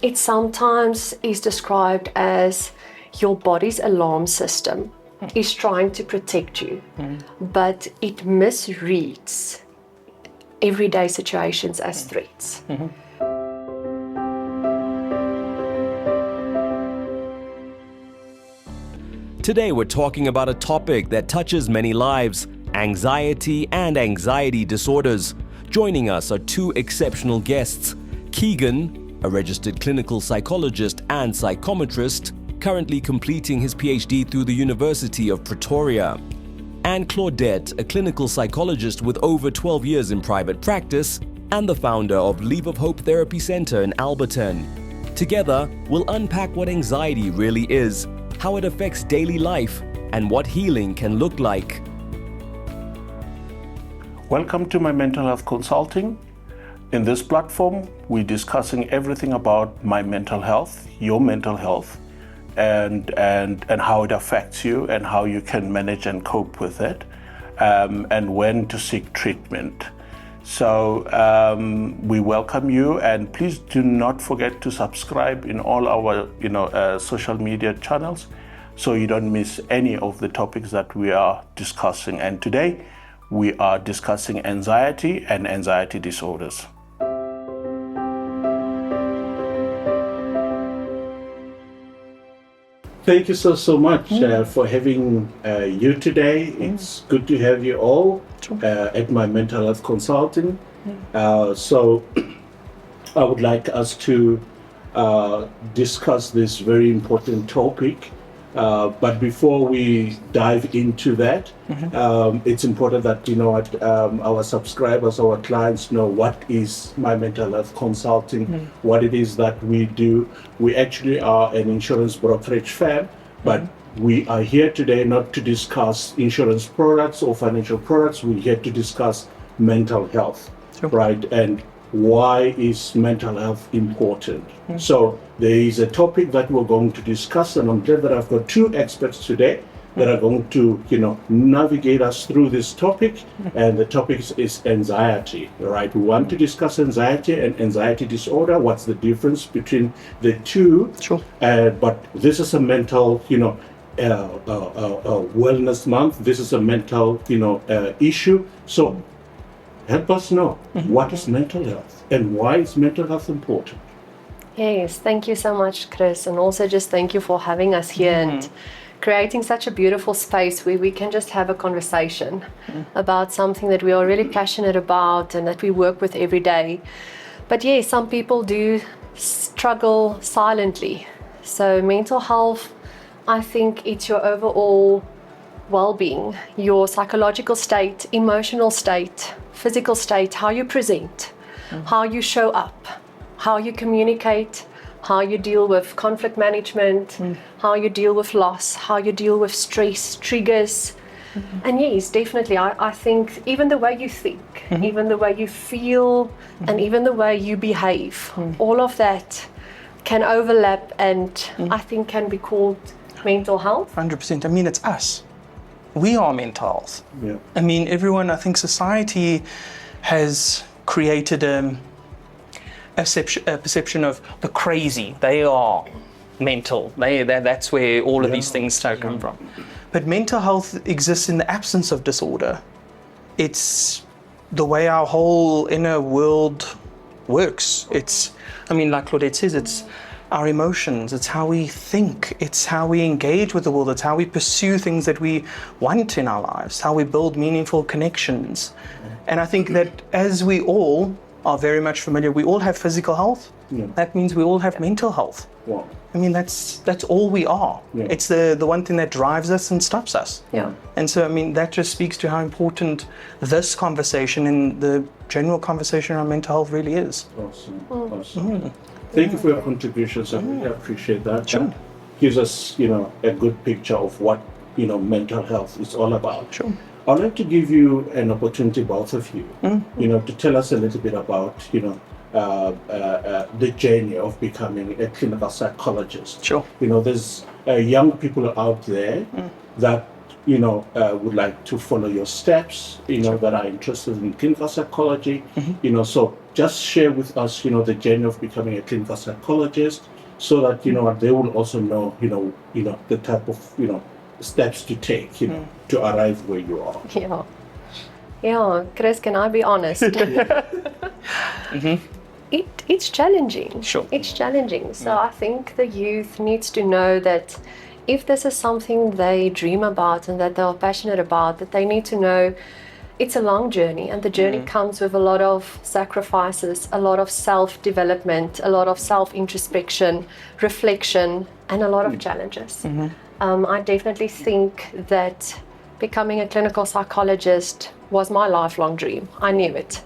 It sometimes is described as your body's alarm system is trying to protect you, but it misreads everyday situations as threats. Today we're talking about a topic that touches many lives: anxiety and anxiety disorders. Joining us are two exceptional guests: Keegan, a registered clinical psychologist and psychometrist, currently completing his PhD through the University of Pretoria, and Claudette, a clinical psychologist with over 12 years in private practice and the founder of Leave of Hope Therapy Center in Alberton. Together, we'll unpack what anxiety really is, how it affects daily life, and what healing can look like. Welcome to my mental health consulting. In this platform, we're discussing everything about my mental health, your mental health, and how it affects you and how you can manage and cope with it, and when to seek treatment. So we welcome you, and please do not forget to subscribe in all our social media channels so you don't miss any of the topics that we are discussing. And today we are discussing anxiety and anxiety disorders. Thank you so much for having you today. It's good to have you all at my mental health consulting. So I would like us to discuss this very important topic. But before we dive into that, it's important that our subscribers, our clients know what is my mental health consulting, what it is that we do. We actually are an insurance brokerage firm, but we are here today not to discuss insurance products or financial products. We're here to discuss mental health, right? And why is mental health important? So there is a topic that we're going to discuss, and I'm glad that I've got two experts today that are going to, navigate us through this topic. And the topic is anxiety, right? We want to discuss anxiety and anxiety disorder. What's the difference between the two? But this is a mental, wellness month. This is a mental, issue. So help us know what is mental health and why is mental health important? Yes, thank you so much, Chris, and also just thank you for having us here and creating such a beautiful space where we can just have a conversation about something that we are really passionate about and that we work with every day. But yes, some people do struggle silently. So mental health, I think it's your overall well-being, your psychological state, emotional state, physical state, how you present, how you show up, how you communicate, how you deal with conflict management, how you deal with loss, how you deal with stress, triggers. And yes, definitely, I think even the way you think, even the way you feel, and even the way you behave, all of that can overlap and I think can be called mental health. 100%. I mean, it's us. We are mental health. Yeah. I mean, everyone, I think society has created a perception of the crazy. They are mental. That's where all of these things come from. But mental health exists in the absence of disorder. It's the way our whole inner world works. It's, like Claudette says, it's our emotions, it's how we think, it's how we engage with the world, it's how we pursue things that we want in our lives, how we build meaningful connections. And I think that as we all are very much familiar, we all have physical health. That means we all have mental health. Wow. That's all we are. It's the one thing that drives us and stops us. And so that just speaks to how important this conversation and the general conversation around mental health really is. Awesome. Thank you for your contributions. I really appreciate that. That gives us, a good picture of what, mental health is all about. I'd like to give you an opportunity, both of you, to tell us a little bit about, the journey of becoming a clinical psychologist. There's young people out there that would like to follow your steps, that are interested in clinical psychology. So just share with us, the journey of becoming a clinical psychologist, so that they will also know, the type of steps to take, to arrive where you are. Yeah, Chris, can I be honest? It's challenging. Sure. It's challenging. So I think the youth needs to know that if this is something they dream about and that they are passionate about, that they need to know it's a long journey, and the journey comes with a lot of sacrifices, a lot of self-development, a lot of self-introspection, reflection, and a lot of challenges. I definitely think that becoming a clinical psychologist was my lifelong dream. I knew it.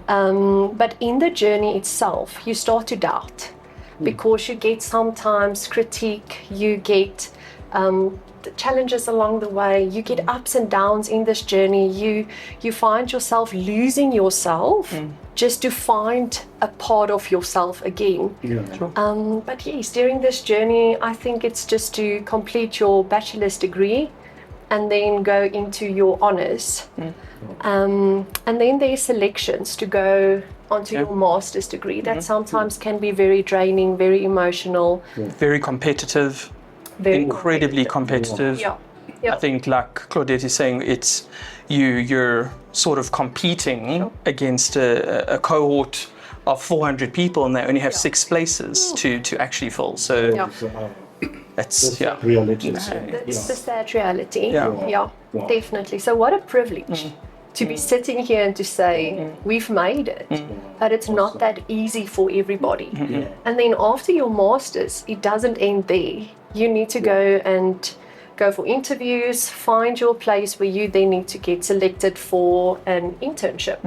But in the journey itself, you start to doubt because you get sometimes critique, you get the challenges along the way, you get ups and downs in this journey. You find yourself losing yourself just to find a part of yourself again. But yes, during this journey, I think it's just to complete your bachelor's degree and then go into your honors. And then there's selections to go onto your master's degree. That sometimes can be very draining, very emotional. Very competitive, incredibly competitive. I think, like Claudette is saying, it's you're sort of competing against a cohort of 400 people, and they only have 6 places to actually fill. So that's reality. That's the sad reality. Wow. Definitely. So what a privilege to be sitting here and to say we've made it, but it's not that easy for everybody. And then after your masters, it doesn't end there. You need to go for interviews, find your place where you then need to get selected for an internship.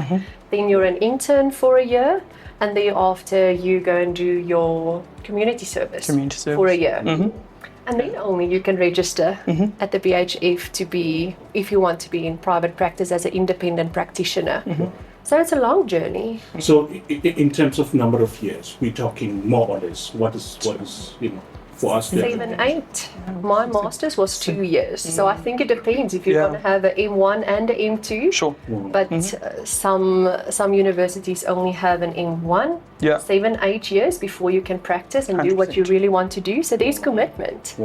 Then you're an intern for a year, and thereafter you go and do your community service for a year. And then only you can register at the BHF to be, if you want to be in private practice as an independent practitioner. So it's a long journey. So in terms of number of years, we're talking more or less. What is for us? 7, 8. My master's was 2 years. So I think it depends if you're going to have an M1 and an M2. Sure. But some universities only have an M1. 7, 8 years before you can practice and do what you really want to do. So there's commitment.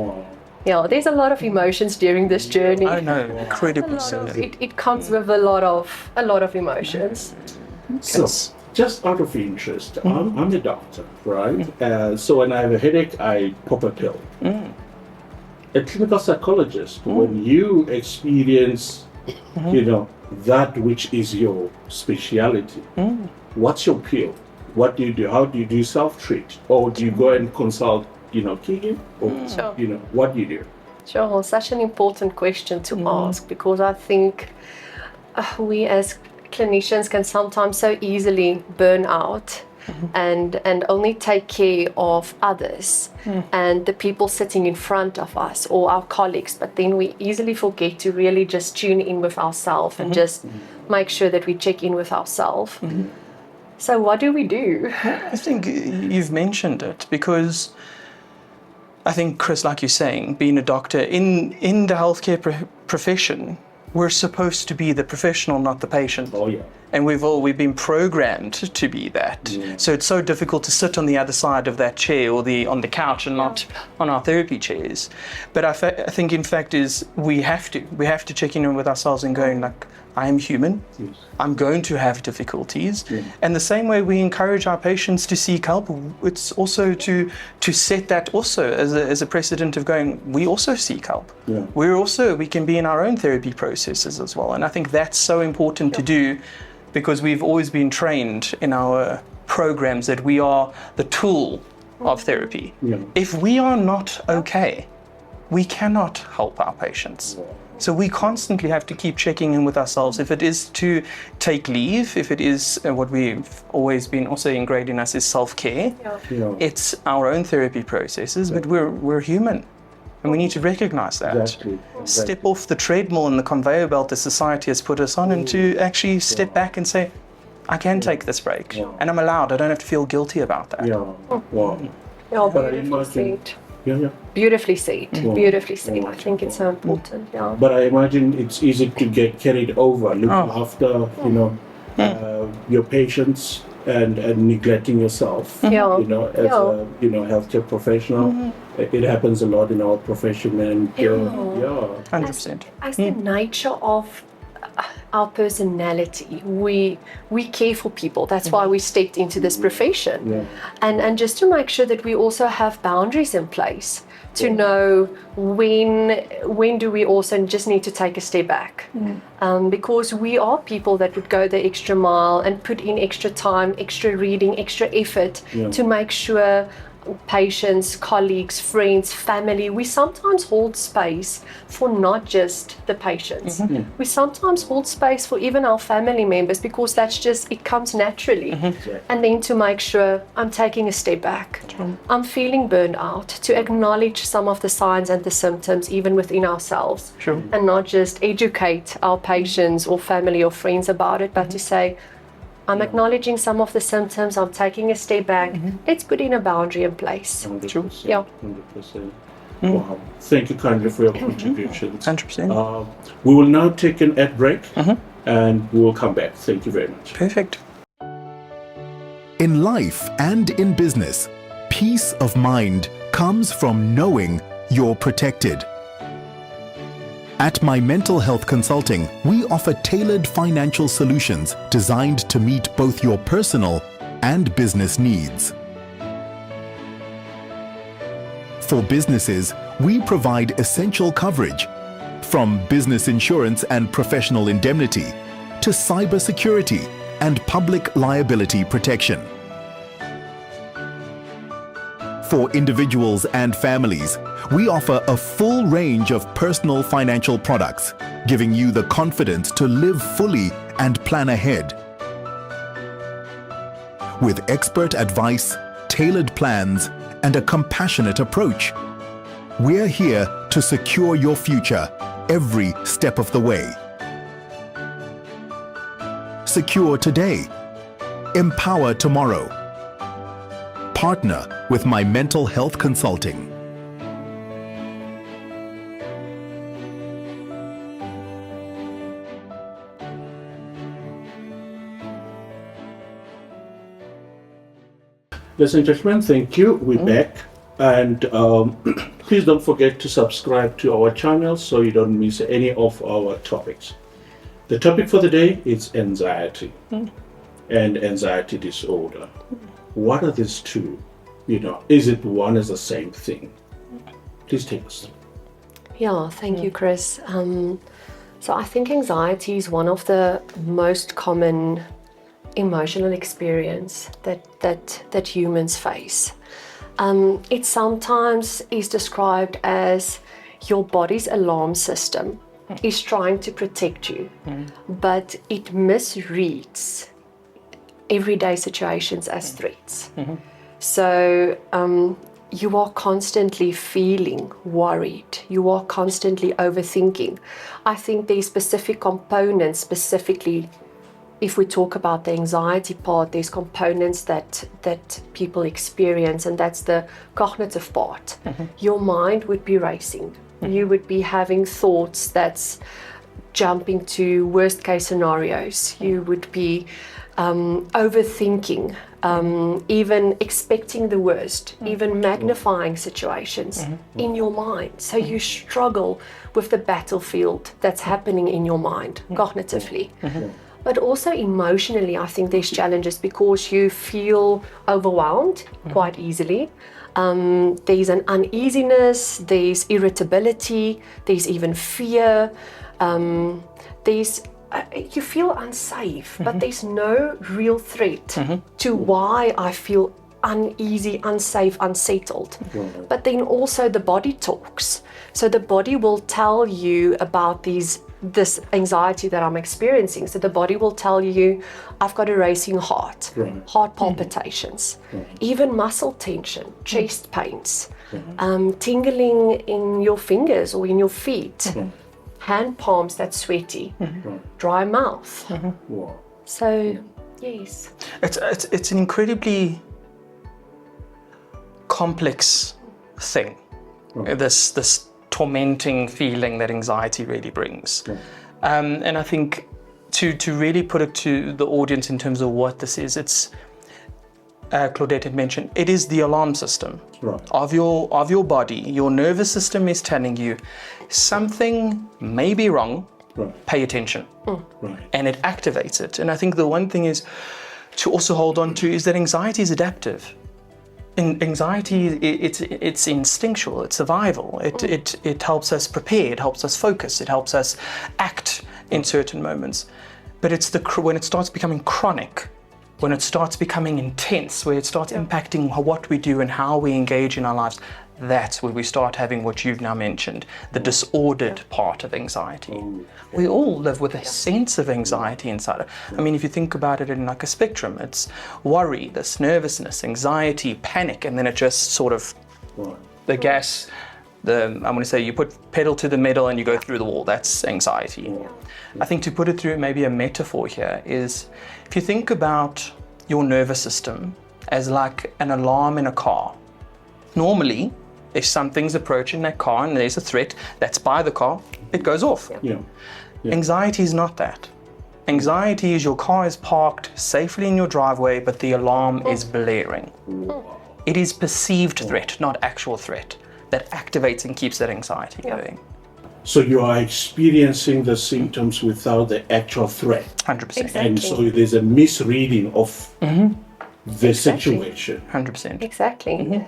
Yeah, there's a lot of emotions during this journey. I know, incredibly. It comes with a lot of emotions. So, just out of interest, I'm a doctor, right? So when I have a headache, I pop a pill. A clinical psychologist, when you experience, that which is your speciality, what's your pill? What do you do? How do you do self-treat? Or do you go and consult, Keegan? Or, what do you do? Sure, such an important question to ask, because I think we as clinicians can sometimes so easily burn out and only take care of others and the people sitting in front of us or our colleagues, but then we easily forget to really just tune in with ourselves and just make sure that we check in with ourselves. So what do we do? I think you've mentioned it, because I think, Chris, like you're saying, being a doctor in the healthcare profession, we're supposed to be the professional, not the patient. Oh, yeah. And we've been programmed to be that. So it's so difficult to sit on the other side of that chair or on the couch and not on our therapy chairs. But I think, in fact, we have to check in with ourselves and going, like, I am human. Yes. I'm going to have difficulties. And the same way we encourage our patients to seek help, it's also to set that also as a precedent of going, we also seek help. We can be in our own therapy processes as well. And I think that's so important to do, because we've always been trained in our programs that we are the tool of therapy. If we are not okay, we cannot help our patients. So we constantly have to keep checking in with ourselves. If it is to take leave, if it is what we've always been also ingrained in us is self-care, it's our own therapy processes, but we're human. And we need to recognize that. Exactly. Step off the treadmill and the conveyor belt that society has put us on, and to actually step back and say, I can take this break. And I'm allowed. I don't have to feel guilty about that. Beautifully said. Beautifully said. Beautifully said. I think it's so important. But I imagine it's easy to get carried over, looking after, your patients, and neglecting yourself. Yeah. You know, as Yeah. a healthcare professional, it happens a lot in our profession, and yeah. 100%. As the nature of our personality, we care for people. That's why we stepped into this profession. Yeah. And just to make sure that we also have boundaries in place to know when do we also just need to take a step back. Because we are people that would go the extra mile and put in extra time, extra reading, extra effort to make sure patients, colleagues, friends, family, we sometimes hold space for not just the patients. We sometimes hold space for even our family members because that's just, it comes naturally. And then to make sure I'm taking a step back. I'm feeling burned out, to acknowledge some of the signs and the symptoms even within ourselves. Sure. And not just educate our patients or family or friends about it, but to say, I'm acknowledging some of the symptoms, I'm taking a step back. Let's put in a boundary in place. 100%. Yeah. 100%. Wow. Thank you kindly for your contributions. 100%. We will now take an ad break and we will come back. Thank you very much. Perfect. In life and in business, peace of mind comes from knowing you're protected. At My Mental Health Consulting, we offer tailored financial solutions designed to meet both your personal and business needs. For businesses, we provide essential coverage, from business insurance and professional indemnity to cybersecurity and public liability protection. For individuals and families, we offer a full range of personal financial products, giving you the confidence to live fully and plan ahead. With expert advice, tailored plans, and a compassionate approach, we're here to secure your future every step of the way. Secure today. Empower tomorrow. Partner with My Mental Health Consulting. Ladies and gentlemen, thank you. We're back. And please don't forget to subscribe to our channel so you don't miss any of our topics. The topic for the day is anxiety and anxiety disorder. What are these two? You know, is it one is the same thing? Please take us through. Yeah, thank you, Chris. So I think anxiety is one of the most common emotional experience that humans face. It sometimes is described as your body's alarm system is trying to protect you, but it misreads everyday situations as threats. So you are constantly feeling worried. You are constantly overthinking. I think there's specific components, specifically if we talk about the anxiety part, there's components that people experience, and that's the cognitive part. Your mind would be racing. You would be having thoughts that's jumping to worst case scenarios. You would be overthinking, even expecting the worst, even magnifying situations in your mind. So you struggle with the battlefield that's happening in your mind cognitively. But also emotionally, I think there's challenges because you feel overwhelmed quite easily. There's an uneasiness, there's irritability, there's even fear. You feel unsafe, but there's no real threat to why I feel uneasy, unsafe, unsettled. But then also the body talks. So the body will tell you about this anxiety that I'm experiencing. So the body will tell you, I've got a racing heart, heart palpitations, even muscle tension, chest pains, tingling in your fingers or in your feet, hand palms that's sweaty, dry mouth. So, yes. It's an incredibly complex thing, this tormenting feeling that anxiety really brings. And I think to really put it to the audience in terms of what this is, Claudette had mentioned, it is the alarm system Right. of your body. Your nervous system is telling you something may be wrong. Right. Pay attention, Right. and it activates it. And I think the one thing is to also hold on to is that anxiety is adaptive. Anxiety, it's instinctual, it's survival. It helps us prepare, it helps us focus, it helps us act in certain moments. But it's when it starts becoming chronic, when it starts becoming intense, where it starts impacting what we do and how we engage in our lives, that's where we start having what you've now mentioned, the disordered part of anxiety. We all live with a sense of anxiety inside. I mean, if you think about it in like a spectrum, it's worry, this nervousness, anxiety, panic, and then it just sort of, Right. the gas, I'm going to say you put pedal to the metal and you go through the wall. That's anxiety. I think to put it through maybe a metaphor here is, if you think about your nervous system as like an alarm in a car. Normally, if something's approaching that car and there's a threat that's by the car, it goes off. Yeah. Anxiety is not that. Anxiety is your car is parked safely in your driveway, but the alarm is blaring. It is perceived threat, not actual threat, that activates and keeps that anxiety going. So you are experiencing the symptoms without the actual threat. 100%. Exactly. And so there's a misreading of the situation. 100%. Exactly.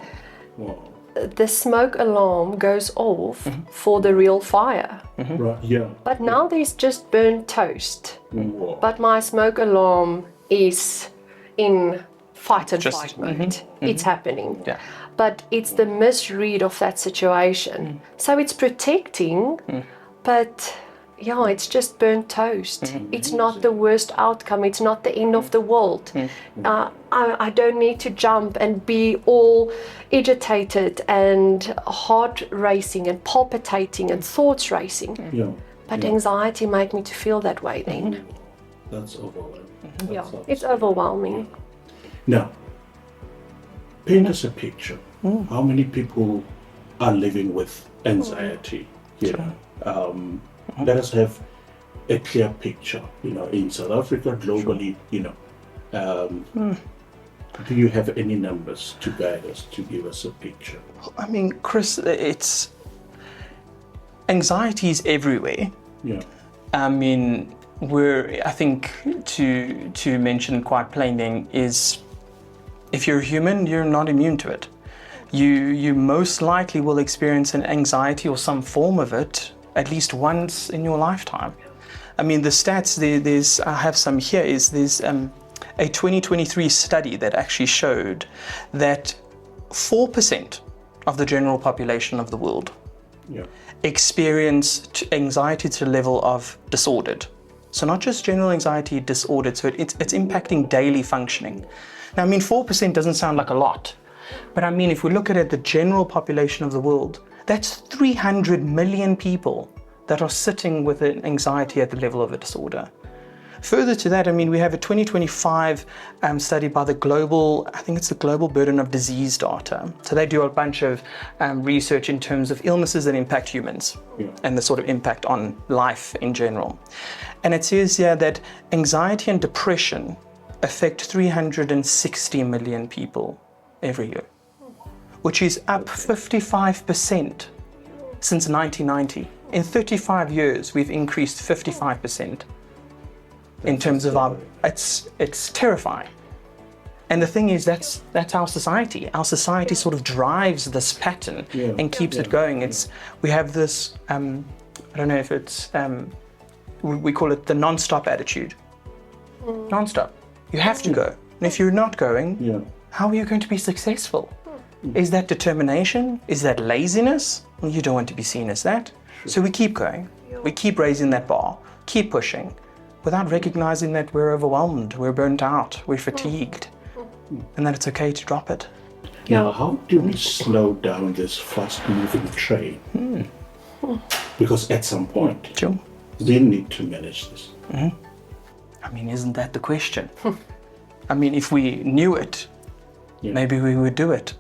Wow. The smoke alarm goes off for the real fire. Right. Yeah. But now there's just burnt toast. Wow. But my smoke alarm is in fight and Just- flight mode. It's happening. Yeah. But it's the misread of that situation. So it's protecting, but yeah, it's just burnt toast. It's not the worst outcome. It's not the end of the world. I don't need to jump and be all agitated and heart racing and palpitating and thoughts racing. Yeah. But anxiety make me to feel that way then. That's overwhelming. Yeah, That's it's overwhelming. Now, paint us a picture. How many people are living with anxiety? Let us have a clear picture. In South Africa, globally. Do you have any numbers to guide us, to give us a picture? I mean, Chris, it's anxiety is everywhere. Yeah. I mean, I think to mention quite plainly is, if you're human, you're not immune to it. You most likely will experience an anxiety or some form of it at least once in your lifetime. I mean, the stats, I have some here, there's a 2023 study that actually showed that 4% of the general population of the world experienced anxiety to the level of disordered. So not just general anxiety, disordered, so it's impacting daily functioning. Now, I mean, 4% doesn't sound like a lot, but I mean, if we look at it, the general population of the world, that's 300 million people that are sitting with an anxiety at the level of a disorder. Further to that, I mean, we have a 2025 study by the Global Burden of Disease data. So they do a bunch of research in terms of illnesses that impact humans and the sort of impact on life in general. And it says here that anxiety and depression affect 360 million people every year, which is up 55% since 1990. In 35 years, we've increased 55%. In terms of it's terrifying. And the thing is, that's our society. Our society sort of drives this pattern and keeps it going. We have this, I don't know if it's, we call it the non-stop attitude. Non-stop. You have to go. And if you're not going, how are you going to be successful? Is that determination? Is that laziness? Well, you don't want to be seen as that. So we keep going. We keep raising that bar, keep pushing, without recognizing that we're overwhelmed, we're burnt out, we're fatigued, and that it's okay to drop it. Now, how do we slow down this fast-moving train? Because at some point, Sure. we need to manage this. I mean, isn't that the question? I mean, if we knew it, maybe we would do it.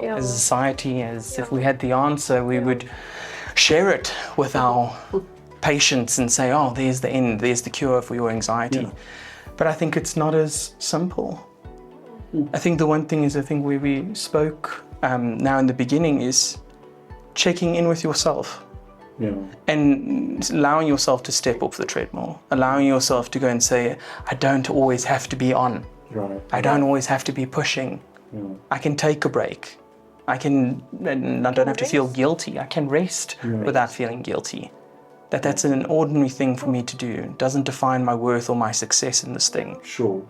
Yeah. As a society, as if we had the answer, we would share it with our patients and say, oh, there's the end, there's the cure for your anxiety. But I think it's not as simple. I think the one thing is, I think where we spoke now in the beginning is checking in with yourself. Yeah. And allowing yourself to step off the treadmill, allowing yourself to go and say, I don't always have to be on. Right. I don't always have to be pushing. Yeah. I can take a break. I don't have to feel guilty. I can rest without feeling guilty. That's an ordinary thing for me to do. It doesn't define my worth or my success in this thing. Sure.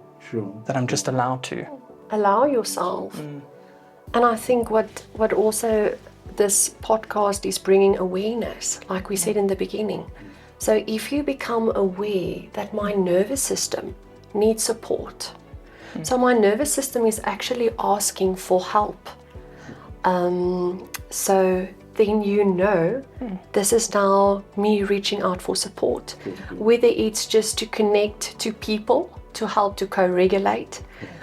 That I'm just allowed to. Allow yourself. And I think what also this podcast is bringing awareness, like we said in the beginning. So if you become aware that my nervous system needs support, so my nervous system is actually asking for help. So then you know this is now me reaching out for support, whether it's just to connect to people to help to co-regulate,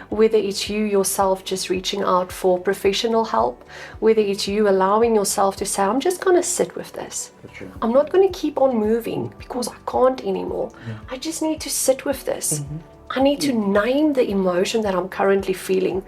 whether it's you yourself just reaching out for professional help, whether it's you allowing yourself to say, I'm just going to sit with this. I'm not going to keep on moving because I can't anymore. I just need to sit with this. I need to name the emotion that I'm currently feeling.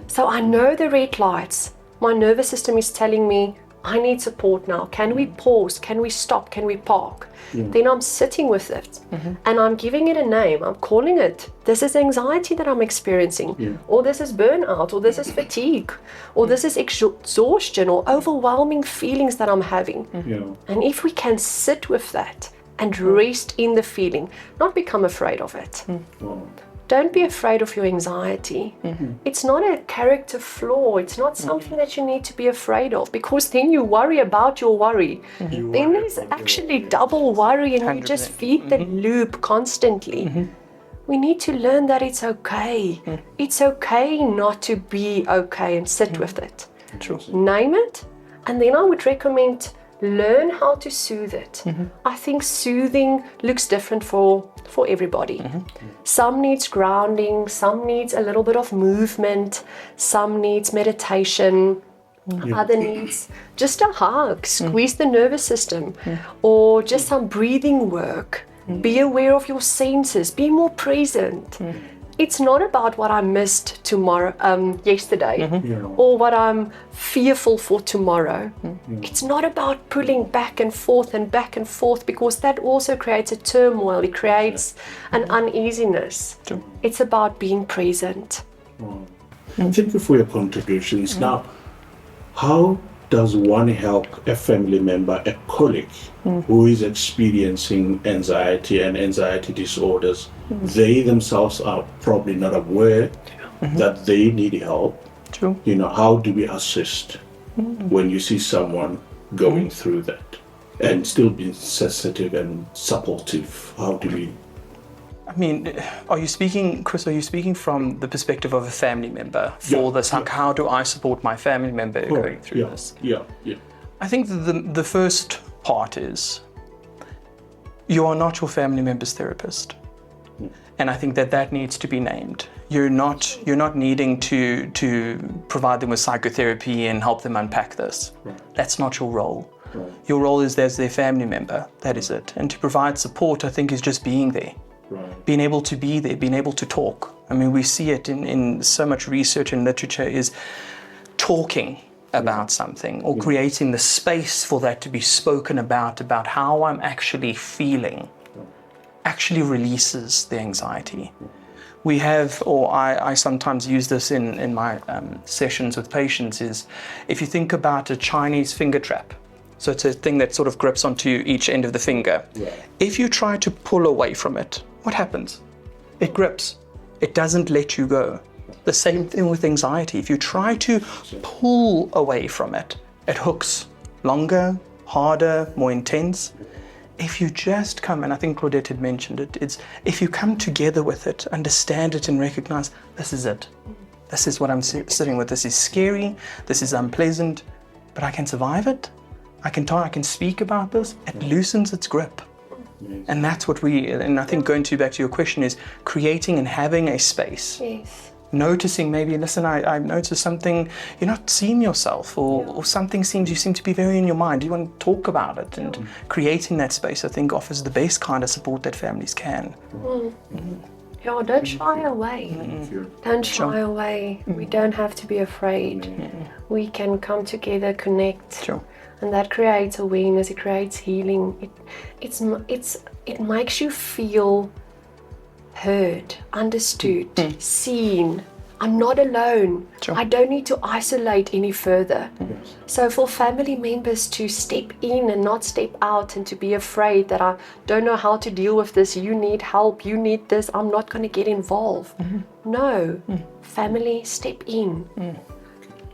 So I know the red lights. My nervous system is telling me, I need support now. Can we pause? Can we stop? Can we park? Then I'm sitting with it and I'm giving it a name. I'm calling it, this is anxiety that I'm experiencing, or this is burnout, or this is fatigue, or this is exhaustion, or overwhelming feelings that I'm having. And if we can sit with that and rest in the feeling, not become afraid of it. Don't be afraid of your anxiety. It's not a character flaw. It's not something that you need to be afraid of, because then you worry about your worry. Then there's actually double worry and you just feed the loop constantly. We need to learn that it's okay. It's okay not to be okay, and sit with it. True. Name it, and then I would recommend learn how to soothe it. I think soothing looks different for everybody. Some needs grounding, some needs a little bit of movement, some needs meditation, other needs just a hug, squeeze the nervous system, or just some breathing work. Be aware of your senses, be more present. It's not about what I missed yesterday, or what I'm fearful for tomorrow. It's not about pulling back and forth, because that also creates a turmoil. It creates an uneasiness. It's about being present. Thank you for your contributions. Now, how does one help a family member, a colleague who is experiencing anxiety and anxiety disorders? They themselves are probably not aware that they need help. True. How do we assist when you see someone going through that, and still be sensitive and supportive? How do we? I mean, Chris, are you speaking from the perspective of a family member for this? How do I support my family member going through this? Yeah. I think the first part is you are not your family member's therapist. And I think that needs to be named. You're not needing to provide them with psychotherapy and help them unpack this. That's not your role. Your role is as their family member. That is it. And to provide support, I think, is just being there. Being able to be there, being able to talk. I mean, we see it in so much research and literature, is talking about something, or creating the space for that to be spoken about how I'm actually feeling, actually releases the anxiety. We have, or I sometimes use this in my sessions with patients, is if you think about a Chinese finger trap. So it's a thing that sort of grips onto each end of the finger. If you try to pull away from it, what happens? It grips. It doesn't let you go. The same thing with anxiety. If you try to pull away from it, it hooks longer, harder, more intense. If you just come, and I think Claudette had mentioned it, it's if you come together with it, understand it and recognize, this is it. This is what I'm sitting with. This is scary. This is unpleasant, but I can survive it. I can speak about this. It loosens its grip. And that's what and I think going back to your question, is creating and having a space. Yes. Noticing, maybe, listen, I've noticed something, you're not seeing yourself, or something you seem to be very in your mind. You want to talk about it, and creating that space, I think, offers the best kind of support that families can. Yeah, don't shy away. Thank you. Don't shy away. We don't have to be afraid. We can come together, connect, Sure. and that creates awareness. It creates healing. It makes you feel heard, understood, seen. I'm not alone. Sure. I don't need to isolate any further. So for family members to step in and not step out and to be afraid that I don't know how to deal with this, you need help, you need this, I'm not going to get involved. No. Family, step in.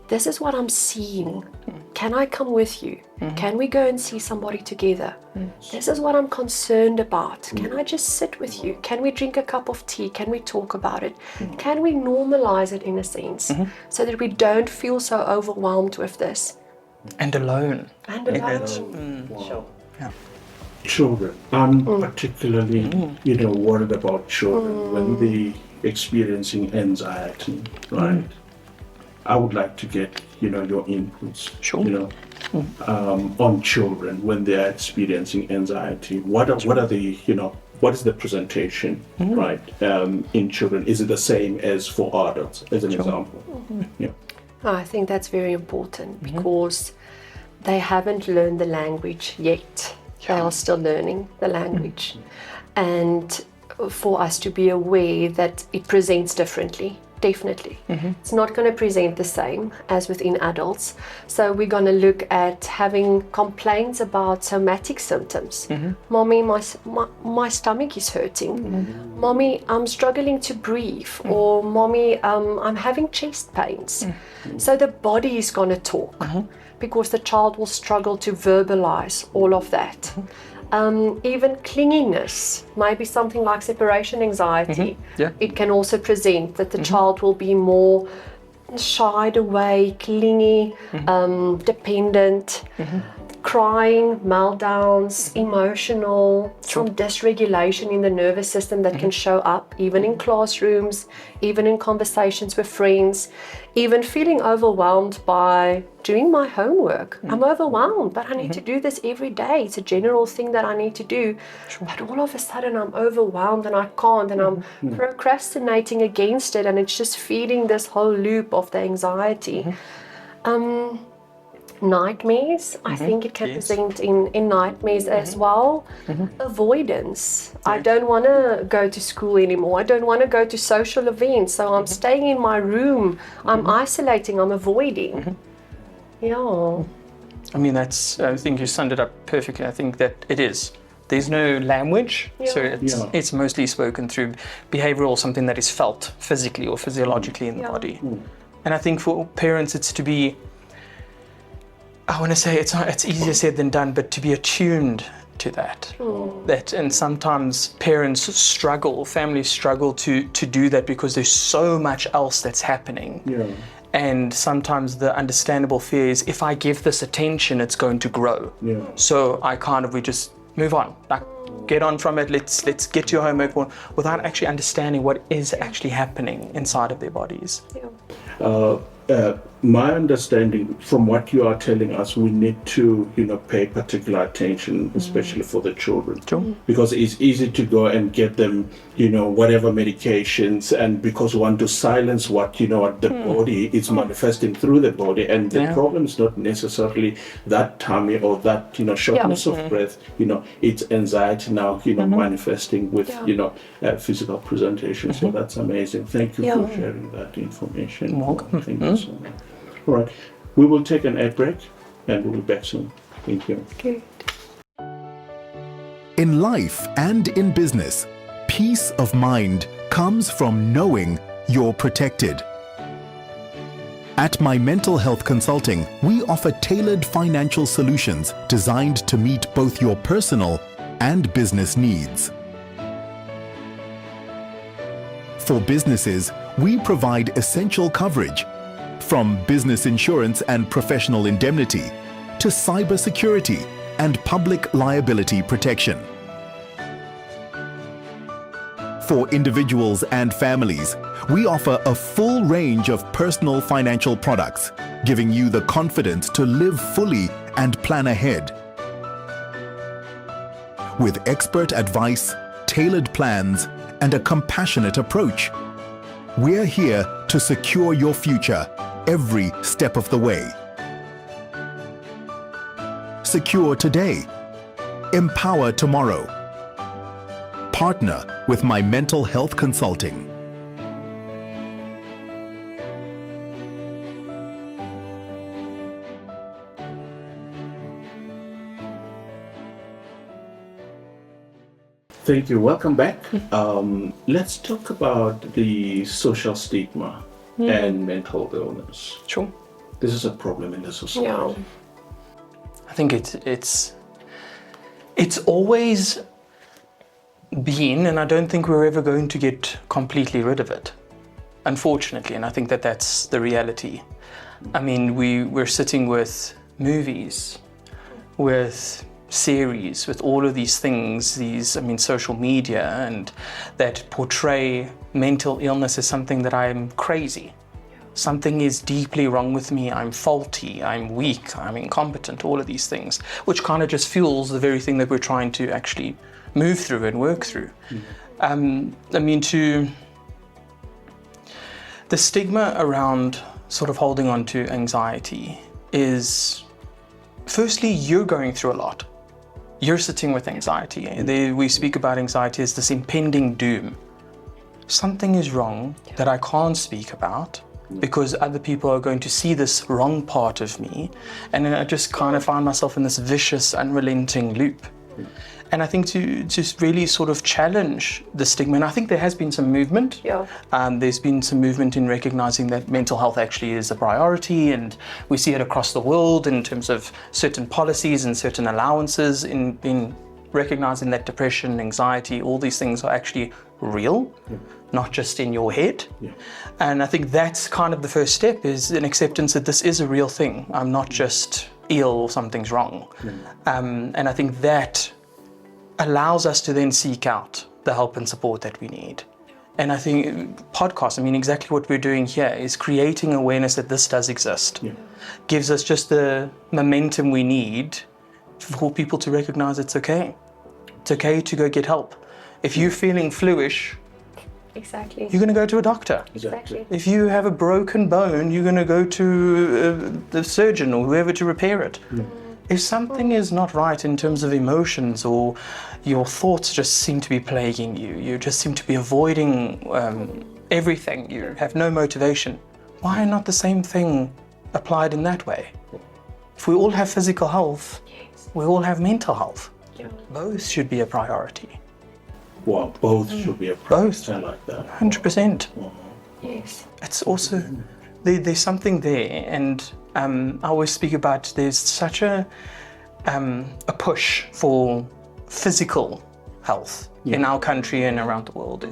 This is what I'm seeing. Can I come with you? Can we go and see somebody together? This is what I'm concerned about. Can I just sit with you? Can we drink a cup of tea? Can we talk about it? Can we normalize it in a sense so that we don't feel so overwhelmed with this? And alone. And It's- alone. Sure. Yeah. Children. I'm particularly, worried about children when they experiencing anxiety, right? I would like to get, your inputs, Sure. on children when they are experiencing anxiety. What are the, what is the presentation, right, in children? Is it the same as for adults, as an example? Yeah. I think that's very important because they haven't learned the language yet. They are still learning the language. And for us to be aware that it presents differently, definitely. It's not going to present the same as within adults. So we're going to look at having complaints about somatic symptoms. Mommy, my stomach is hurting. Mommy, I'm struggling to breathe. Or mommy, I'm having chest pains. So the body is going to talk because the child will struggle to verbalize all of that. Even clinginess, maybe something like separation anxiety. Yeah. It can also present that the child will be more shied away, clingy, dependent, crying, meltdowns, emotional, some dysregulation in the nervous system that can show up even in classrooms, even in conversations with friends, even feeling overwhelmed by doing my homework. I'm overwhelmed, but I need to do this every day. It's a general thing that I need to do. But all of a sudden I'm overwhelmed and I can't, and I'm procrastinating against it, and it's just feeding this whole loop of the anxiety. Nightmares, I think it can present in nightmares as well. Avoidance. I don't want to go to school anymore. I don't want to go to social events. So I'm staying in my room. I'm isolating. I'm avoiding. Yeah. I mean, I think you summed it up perfectly. I think that it is. There's no language, so it's mostly spoken through behavioral, something that is felt physically or physiologically in the body. And I think for parents, it's to be, I want to say it's easier said than done, but to be attuned to that. And sometimes parents struggle, families struggle to do that because there's so much else that's happening. Yeah. And sometimes the understandable fear is if I give this attention, it's going to grow. Yeah. So we just move on, like get on from it. Let's get to your homework without actually understanding what is actually happening inside of their bodies. My understanding from what you are telling us, we need to, pay particular attention, especially for the children. Sure. Because it's easy to go and get them, whatever medications, and because we want to silence what, the body is manifesting through the body. And the problem is not necessarily that tummy or that, shortness of breath, it's anxiety now, manifesting with, physical presentation. So that's amazing. Thank you for sharing that information. Welcome. Thank you so much. All right, we will take an ad break and we'll be back soon. Thank you. Good. In life and in business, peace of mind comes from knowing you're protected. At My Mental Health Consulting, we offer tailored financial solutions designed to meet both your personal and business needs. For businesses, we provide essential coverage, from business insurance and professional indemnity to cybersecurity and public liability protection. For individuals and families, we offer a full range of personal financial products, giving you the confidence to live fully and plan ahead. With expert advice, tailored plans, and a compassionate approach. We're here to secure your future every step of the way. Secure today. Empower tomorrow. Partner with My Mental Health Consulting. Thank you. Welcome back. Let's talk about the social stigma and mental illness. Sure. This is a problem in the society. Yeah. I think it's always been, and I don't think we're ever going to get completely rid of it, unfortunately. And I think that that's the reality. I mean, we're sitting with movies, with series, with all of these things, social media, and that portray mental illness as something that I'm crazy. Something is deeply wrong with me, I'm faulty, I'm weak, I'm incompetent, all of these things, which kind of just fuels the very thing that we're trying to actually move through and work through. The stigma around sort of holding on to anxiety is, firstly, you're going through a lot. You're sitting with anxiety. We speak about anxiety as this impending doom. Something is wrong that I can't speak about because other people are going to see this wrong part of me, and then I just kind of find myself in this vicious, unrelenting loop. And I think to really sort of challenge the stigma, and I think there has been some movement. Yeah. There's been some movement in recognizing that mental health actually is a priority, and we see it across the world in terms of certain policies and certain allowances in recognizing that depression, anxiety, all these things are actually real, not just in your head. Yeah. And I think that's kind of the first step, is an acceptance that this is a real thing. I'm not just ill or something's wrong. And I think that allows us to then seek out the help and support that we need. And I think podcasts, exactly what we're doing here is creating awareness that this does exist. Yeah. Gives us just the momentum we need for people to recognize it's okay. It's okay to go get help. If you're feeling fluish, Exactly. you're going to go to a doctor. Exactly. If you have a broken bone, you're going to go to the surgeon or whoever to repair it. If something is not right in terms of emotions, or your thoughts just seem to be plaguing you, you just seem to be avoiding everything, you have no motivation, why not the same thing applied in that way? If we all have physical health, we all have mental health. Yeah. Both should be a priority. Well, both should be a Both. I like that. 100%. Yes. It's also, there's something there, and I always speak about there's such a push for physical health in our country and around the world.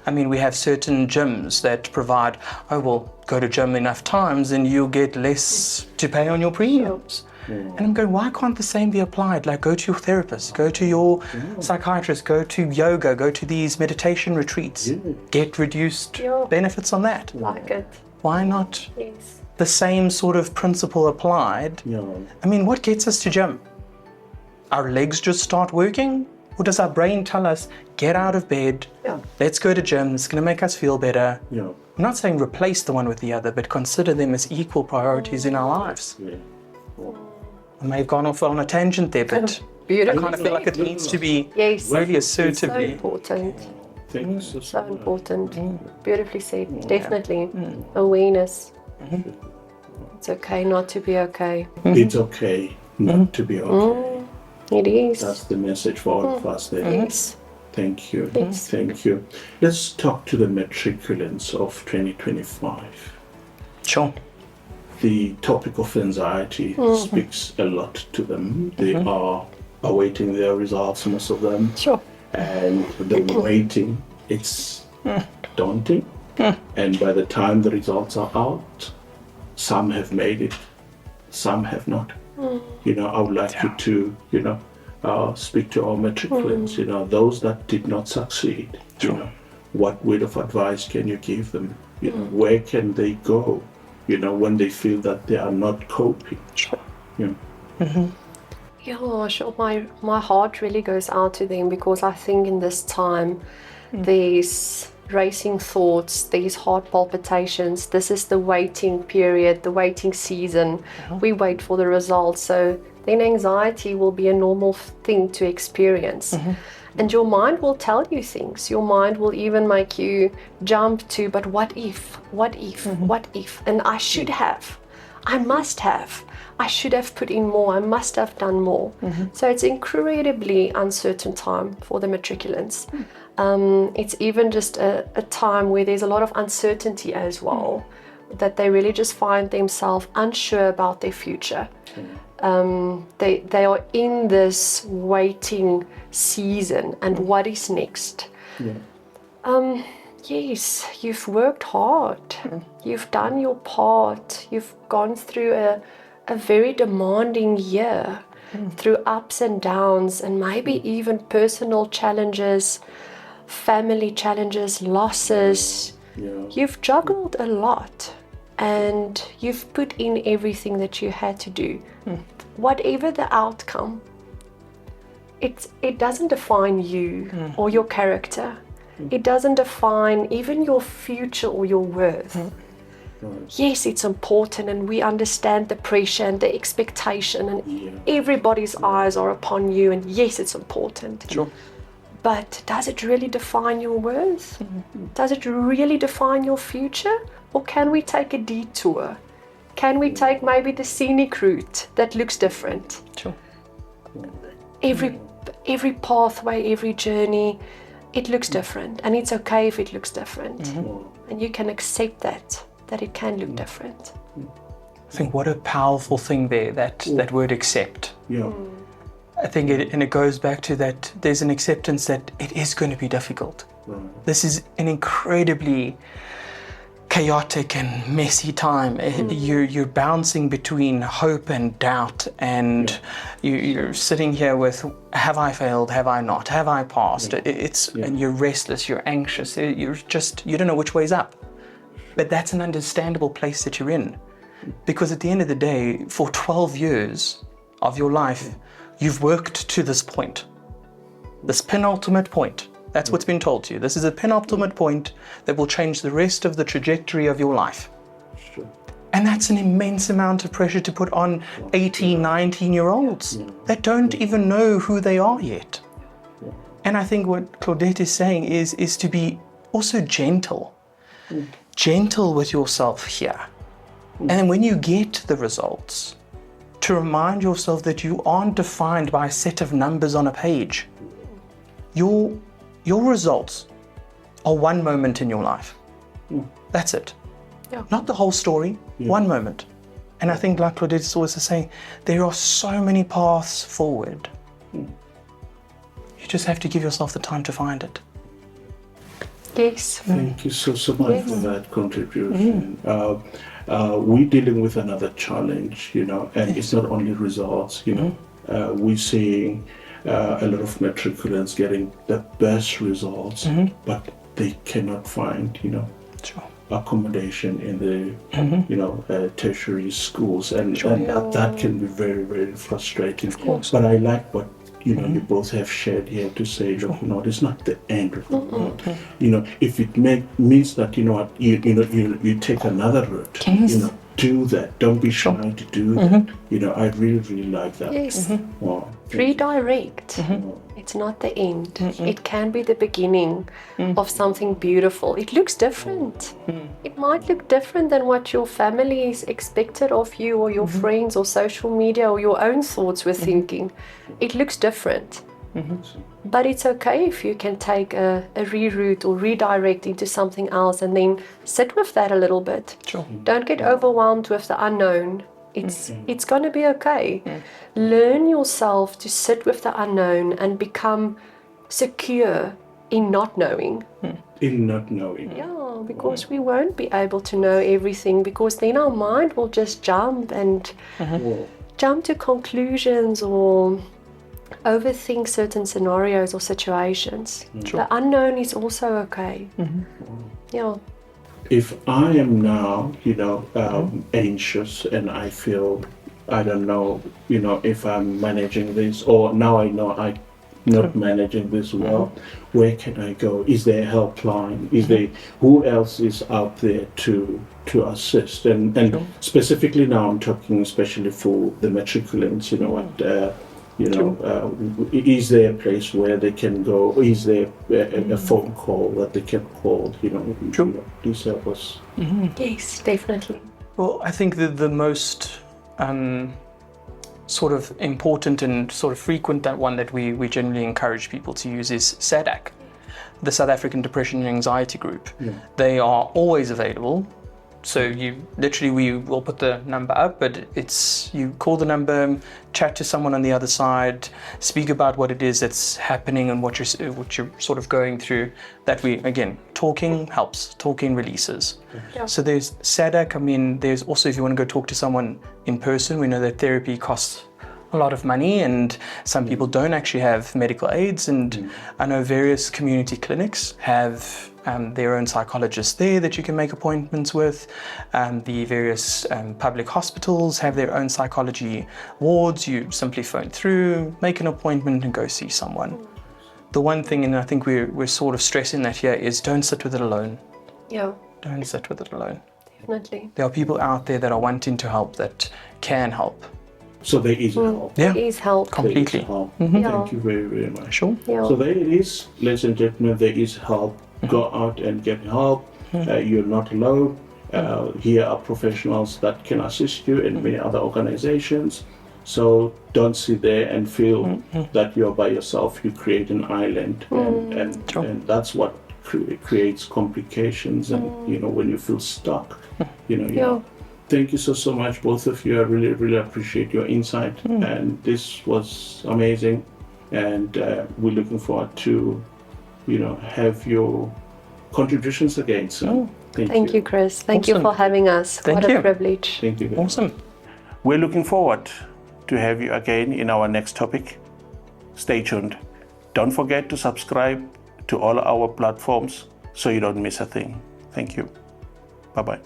We have certain gyms that provide, go to gym enough times and you'll get less to pay on your premiums. And I'm going, why can't the same be applied? Like, go to your therapist, go to your psychiatrist, go to yoga, go to these meditation retreats, get reduced benefits on that. Like it. Why not Yes. the same sort of principle applied? Yeah. What gets us to gym? Our legs just start working? Or does our brain tell us, get out of bed, let's go to gym, it's going to make us feel better? Yeah. I'm not saying replace the one with the other, but consider them as equal priorities in our lives. Yeah. I may have gone off on a tangent there, but I Beautiful. kind of feel like it needs to be Yes. really So assertively. important. Thanks so So much. important. Beautifully said. Definitely. Awareness. It's okay not to be okay. It's okay not to be okay. It is. That's the message for all of us there. Yes. Thank you. Yes. Thank you. Let's talk to the matriculants of 2025. Sure. The topic of anxiety speaks a lot to them. They are awaiting their results, most of them. Sure. And the waiting, it's daunting. And by the time the results are out, some have made it, some have not. I would like you to, speak to our matriculants, those that did not succeed. What word of advice can you give them? Where can they go, when they feel that they are not coping? Yeah, sure. My heart really goes out to them, because I think in this time there's racing thoughts, there's heart palpitations. This is the waiting period, the waiting season. We wait for the results. So then anxiety will be a normal thing to experience. And your mind will tell you things. Your mind will even make you jump to, but what if, what if, what if? And I should have, I must have, I should have put in more, I must have done more. So it's incredibly uncertain time for the matriculants. It's even just a time where there's a lot of uncertainty as well, that they really just find themselves unsure about their future. They are in this waiting season, and what is next? Yes, you've worked hard, you've done your part, you've gone through a very demanding year, through ups and downs, and maybe even personal challenges, family challenges, losses. You've juggled a lot, and you've put in everything that you had to do. Whatever the outcome, it doesn't define you or your character. It doesn't define even your future or your worth. Yes, it's important, and we understand the pressure and the expectation, and everybody's eyes are upon you, and yes, it's important. But does it really define your worth? Does it really define your future? Or can we take a detour? Can we take maybe the scenic route that looks different? Every pathway, every journey, it looks different, and it's okay if it looks different. And you can accept that it can look different. I think what a powerful thing there, that word accept. I think it goes back to that there's an acceptance that it is going to be difficult. This is an incredibly chaotic and messy time. You're bouncing between hope and doubt, and you're sitting here with, have I failed, have I not, have I passed? And you're restless, you're anxious, you don't know which way's up. But that's an understandable place that you're in, because at the end of the day, for 12 years of your life, you've worked to this point, this penultimate point. That's what's been told to you. This is a penultimate point that will change the rest of the trajectory of your life. And that's an immense amount of pressure to put on 18, 19-year-olds that don't even know who they are yet. And I think what Claudette is saying is to be also gentle. Gentle with yourself here. And when you get the results, to remind yourself that you aren't defined by a set of numbers on a page. Your results are one moment in your life. That's it. Not the whole story, one moment. And I think, like Claudette is always saying, there are so many paths forward. You just have to give yourself the time to find it. Yes. Thank you so much for that contribution. We're dealing with another challenge, and it's not only results, we're seeing a lot of matriculants getting the best results, but they cannot find, accommodation in the, tertiary schools, and that can be very, very frustrating. Of course. But I like what you both have shared here to say, look, it's not the end of the world. If it means that you take another route, do that. Don't be shy to do that. I really, really like that. Yes. Wow. Redirect. It's not the end. It can be the beginning of something beautiful. It looks different. It might look different than what your family is expected of you, or your friends, or social media, or your own thoughts were thinking. It looks different. But it's okay if you can take a reroute or redirect into something else, and then sit with that a little bit. Don't get overwhelmed with the unknown. It's going to be okay. Learn yourself to sit with the unknown and become secure in not knowing. In not knowing. Yeah, because we won't be able to know everything, because then our mind will just jump to conclusions or overthink certain scenarios or situations. The unknown is also okay. Yeah. If I am now, anxious, and I feel, I don't know, if I'm managing this, or now I know not managing this well. Where can I go? Is there a helpline? Is there, who else is out there to assist? And specifically now, I'm talking especially for the matriculants. You know what? Is there a place where they can go? Is there a phone call that they can call? Please help us. Yes, definitely. Well, I think the most sort of important and sort of frequent one that we generally encourage people to use is SADAG, the South African Depression and Anxiety Group. They are always available. So we will put the number up, but it's, you call the number, chat to someone on the other side, speak about what it is that's happening and what you're sort of going through. That talking helps, talking releases. So there's SADAG. There's also, if you want to go talk to someone in person, we know that therapy costs a lot of money and some people don't actually have medical aids, and I know various community clinics have their own psychologists there that you can make appointments with. The various public hospitals have their own psychology wards. You simply phone through, make an appointment and go see someone. The one thing, and I think we're sort of stressing that here, is don't sit with it alone. Yeah. Don't sit with it alone. Definitely. There are people out there that are wanting to help, that can help. So there is help. Yeah, There is help. completely. There is help. Thank you very, very much. Sure. Yeah. So there it is, ladies and gentlemen, there is help. Go out and get help. You're not alone. Here are professionals that can assist you in many other organizations. So don't sit there and feel that you're by yourself. You create an island, and that's what creates complications. And when you feel stuck, Thank you so much, both of you. I really, really appreciate your insight, and this was amazing. And we're looking forward to, have your contributions again. So Thank you, Chris. Thank you Awesome. for having us. Thank What you. a privilege. Thank you. very much. Awesome. We're looking forward to have you again in our next topic. Stay tuned. Don't forget to subscribe to all our platforms so you don't miss a thing. Thank you. Bye-bye.